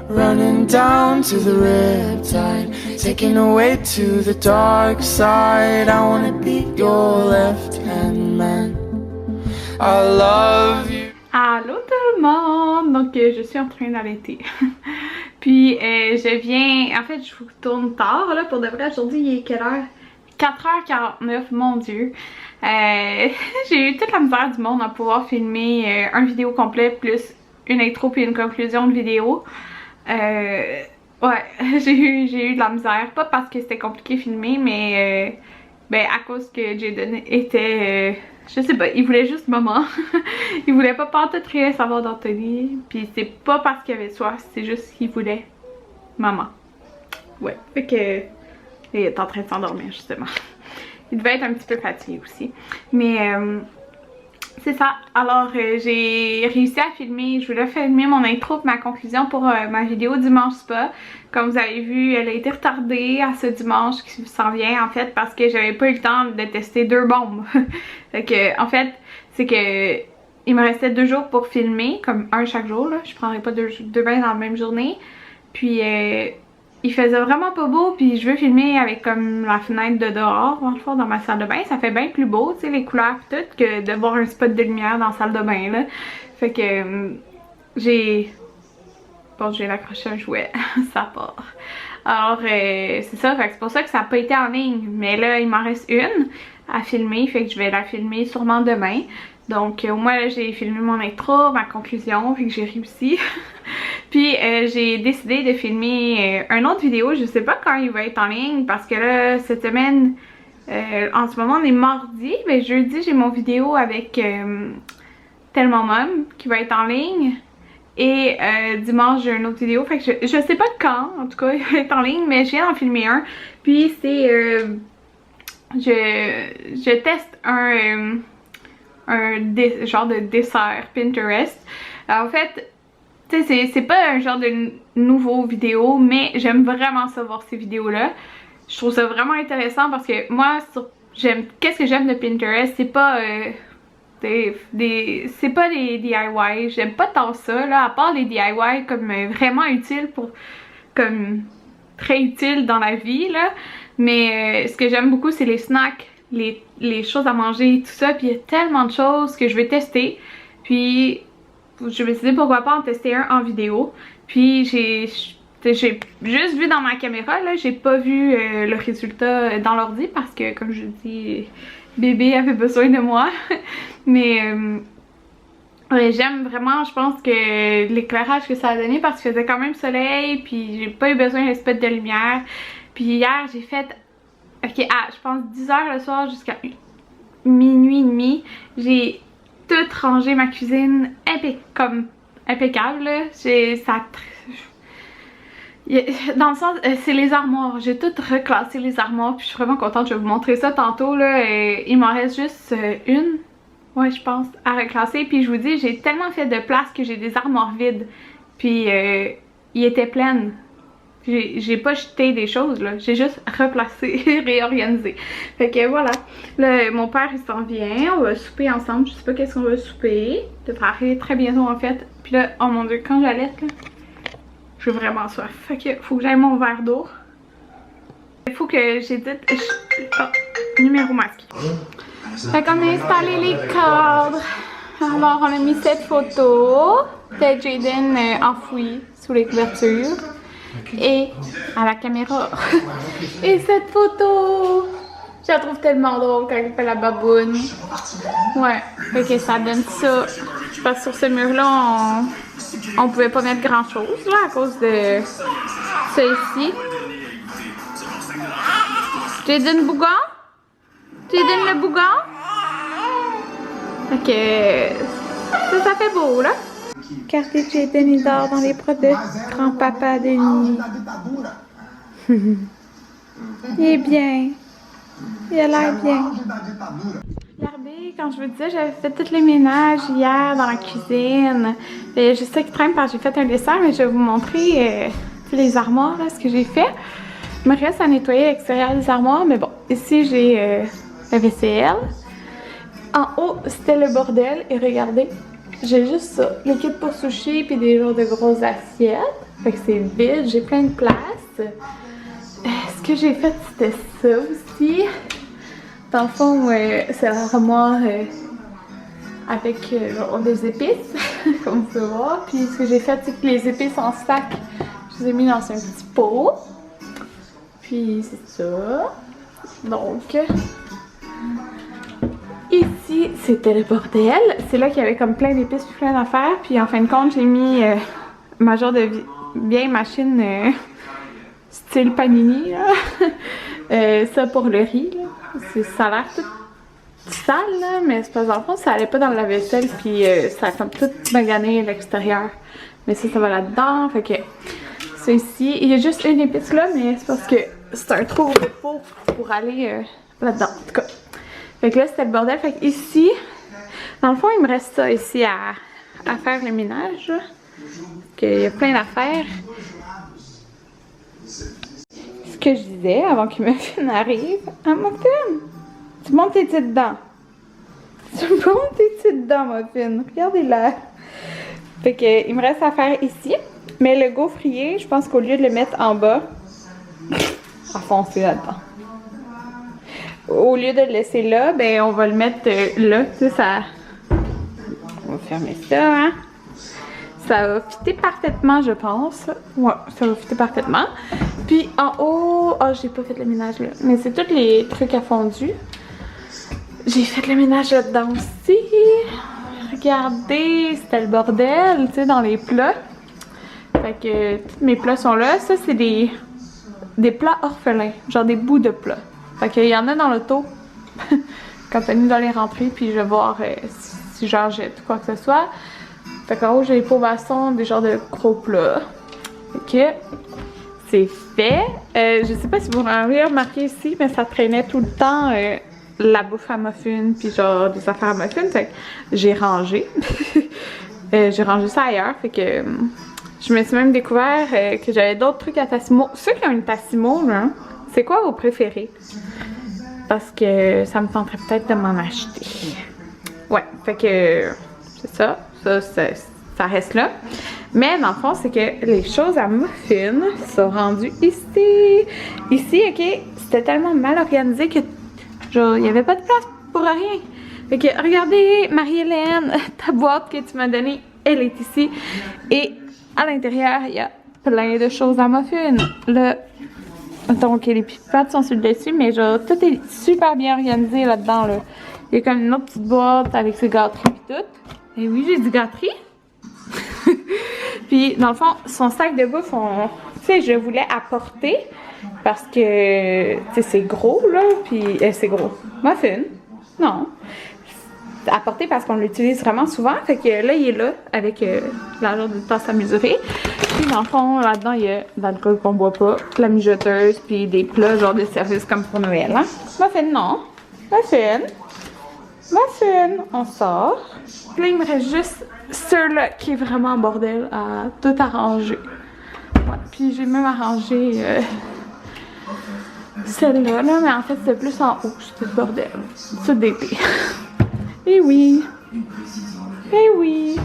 running down to the riptide, taking away to the dark side. I wanna be your left-hand man. I love you. Allô tout le monde! Donc je suis en train d'allaiter. Puis je viens... En fait je vous tourne tard là pour de vrai. Aujourd'hui il est quelle heure? 4h49, mon dieu. J'ai eu toute la misère du monde à pouvoir filmer un vidéo complet plus une intro puis une conclusion de vidéo. Ouais, j'ai eu de la misère. Pas parce que c'était compliqué de filmer, mais ben à cause que Jaden était... je sais pas, il voulait juste maman. Il voulait pas pantoute rien savoir d'Anthony. Puis c'est pas parce qu'il avait soif, c'est juste qu'il voulait maman. Ouais, fait que... il est en train de s'endormir justement. Il devait être un petit peu fatigué aussi. Mais c'est ça. Alors j'ai réussi à filmer. Je voulais filmer mon intro et ma conclusion pour ma vidéo dimanche spa. Comme vous avez vu, elle a été retardée à ce dimanche qui s'en vient en fait parce que j'avais pas eu le temps de tester 2 bombes. Fait que en fait c'est que il me restait 2 jours pour filmer, comme un chaque jour là. Je prendrais pas deux bains dans la même journée. Puis il faisait vraiment pas beau, puis je veux filmer avec comme la fenêtre de dehors, dans le fond, dans ma salle de bain. Ça fait bien plus beau, tu sais, les couleurs et tout, que de voir un spot de lumière dans la salle de bain, là. Fait que j'ai... Bon, j'ai accroché un jouet, ça part. Alors, c'est ça, fait que c'est pour ça que ça n'a pas été en ligne. Mais là, il m'en reste une à filmer, fait que je vais la filmer sûrement demain. Donc au moins là j'ai filmé mon intro, ma conclusion, fait que j'ai réussi. Puis j'ai décidé de filmer une autre vidéo, je sais pas quand il va être en ligne parce que là cette semaine, en ce moment on est mardi, mais jeudi j'ai mon vidéo avec Tellement Mom qui va être en ligne. Et dimanche j'ai une autre vidéo, fait que je sais pas quand en tout cas il va être en ligne, mais je viens d'en filmer un. Puis c'est... je teste un genre de dessert Pinterest. Alors, en fait, tu sais, c'est pas un genre de nouveau vidéo, mais j'aime vraiment ça voir ces vidéos-là. Je trouve ça vraiment intéressant parce que moi, qu'est-ce que j'aime de Pinterest, c'est pas c'est pas des DIY, j'aime pas tant ça, là, à part les DIY comme vraiment utiles pour, comme très utiles dans la vie, là. Mais ce que j'aime beaucoup, c'est les snacks, les choses à manger, tout ça. Puis il y a tellement de choses que je vais tester. Puis je me suis dit pourquoi pas en tester un en vidéo. Puis j'ai juste vu dans ma caméra, là, j'ai pas vu le résultat dans l'ordi parce que comme je dis, bébé avait besoin de moi. Mais ouais, j'aime vraiment, je pense que l'éclairage que ça a donné parce qu'il faisait quand même soleil. Puis j'ai pas eu besoin d'un spot de lumière. Puis hier j'ai fait, ok, je pense 10h le soir jusqu'à minuit et demi. J'ai tout rangé ma cuisine comme impeccable là. Dans le sens, c'est les armoires. J'ai tout reclassé les armoires puis je suis vraiment contente. Je vais vous montrer ça tantôt là. Il m'en reste juste une, ouais je pense, à reclasser. Puis je vous dis, j'ai tellement fait de place que j'ai des armoires vides. Puis ils étaient pleines. J'ai pas jeté des choses là, j'ai juste replacé, réorganisé. Fait que voilà, là mon père il s'en vient, on va souper ensemble, je sais pas qu'est-ce qu'on va souper. Ça devrait arriver très bientôt en fait. Puis là, oh mon dieu, quand j'allaite là, j'ai vraiment soif. Fait que faut que j'aille mon verre d'eau. Il faut que j'édite... numéro masque. Fait qu'on a installé les cadres. Alors on a mis cette photo de Jaden enfoui sous les couvertures. Et à la caméra. Et cette photo, je la trouve tellement drôle quand il fait la baboune. Ouais, fait que ça donne ça. Parce que sur ce mur là on pouvait pas mettre grand chose là à cause de ça ici. Jaden Bougon? Jaden le Bougon? Fait que ça fait beau là. Regardez, Jaden il dort dans les bras de grand-papa de nuit. Il est bien. Il a l'air bien. Regardez, quand je vous disais, j'avais fait tout le ménage hier dans la cuisine. Et je sais qu'il traîne parce que j'ai fait un dessert, mais je vais vous montrer les armoires, là, ce que j'ai fait. Il me reste à nettoyer l'extérieur des armoires, mais bon, ici j'ai la vaisselle. En haut, c'était le bordel, et regardez. j'ai juste ça. Le kit pour sushi puis des genres de grosses assiettes. Fait que c'est vide, j'ai plein de place. Ce que j'ai fait, c'était ça aussi. Dans le fond, c'est l'armoire avec genre des épices, comme vous pouvez voir. Puis ce que j'ai fait, c'est que les épices en sac, je les ai mis dans un petit pot. Puis c'est ça. Donc, ici, c'était le bordel. C'est là qu'il y avait comme plein d'épices puis plein d'affaires. Puis en fin de compte, j'ai mis ma genre de vieille machine style panini, là. Ça pour le riz, là. Ça a l'air tout sale, là, mais c'est pas dans le fond, ça allait pas dans la vaisselle, puis ça a comme tout magané à l'extérieur. Mais ça va là-dedans, fait que ça ici. Il y a juste une épice là, mais c'est parce que c'est un trop gros pot pour aller là-dedans, en tout cas. Fait que là, c'était le bordel. Fait que ici, dans le fond, il me reste ça ici à faire le ménage, là. Il y a plein d'affaires. Ce que je disais avant que Muffin arrive. Ah, Muffin! Tu montes tes petites dents. Tu montes tes petites dents, Muffin. Regardez-la. Fait que il me reste à faire ici. Mais le gaufrier, je pense qu'au lieu de le mettre en bas, à foncer là-dedans. Au lieu de le laisser là, ben on va le mettre là. Tu sais, ça. On va fermer ça, hein. Ça va fitter parfaitement, je pense. Ouais, ça va fitter parfaitement. Puis en haut, oh, j'ai pas fait le ménage là, mais c'est tous les trucs à fondu. J'ai fait le ménage là-dedans aussi. Regardez, c'était le bordel, tu sais, dans les plats. Fait que tous mes plats sont là. Ça, c'est des plats orphelins, genre des bouts de plats. Fait qu'il y en a dans l'auto. Quand Tony doit les rentrer, puis je vais voir si j'en jette quoi que ce soit. Fait qu'en haut, j'ai les pots maçons, des genres de gros plats. Fait que c'est fait. Je sais pas si vous l'avez remarqué ici, mais ça traînait tout le temps la bouffe à muffins, puis genre des affaires à muffins. Fait que j'ai rangé. J'ai rangé ça ailleurs. Fait que je me suis même découvert que j'avais d'autres trucs à Tassimo. Ceux qui ont une Tassimo, là, c'est quoi vos préférés? Parce que ça me tenterait peut-être de m'en acheter. Ouais, fait que c'est ça. Ça reste là. Mais dans le fond, c'est que les choses à muffins sont rendues ici. Ici, ok, c'était tellement mal organisé que genre, il n'y avait pas de place pour rien. Fait que regardez, Marie-Hélène, ta boîte que tu m'as donnée, elle est ici. Et à l'intérieur, il y a plein de choses à muffins. Là, donc les pipettes sont sur le dessus, mais genre, tout est super bien organisé là-dedans. Là. Il y a comme une autre petite boîte avec ses gâteries et tout. Et oui, j'ai du gâterie. Puis, dans le fond, son sac de bouffe, tu sais, je voulais apporter parce que, tu sais, c'est gros, là, puis c'est gros. Muffin, non. Apporter parce qu'on l'utilise vraiment souvent, fait que là, il est là avec l'argent de tasse à mesurer. Puis, dans le fond, là-dedans, il y a de l'alcool qu'on boit pas, la mijoteuse, puis des plats, genre de service comme pour Noël, hein. Muffin, non. Muffin. Muffin, on sort. Puis là, il me reste juste celui-là qui est vraiment en bordel à tout arranger. Ouais, puis j'ai même arrangé celle-là, là, mais en fait, c'est plus en haut, c'était le bordel. C'est d'été. Eh oui. Eh oui.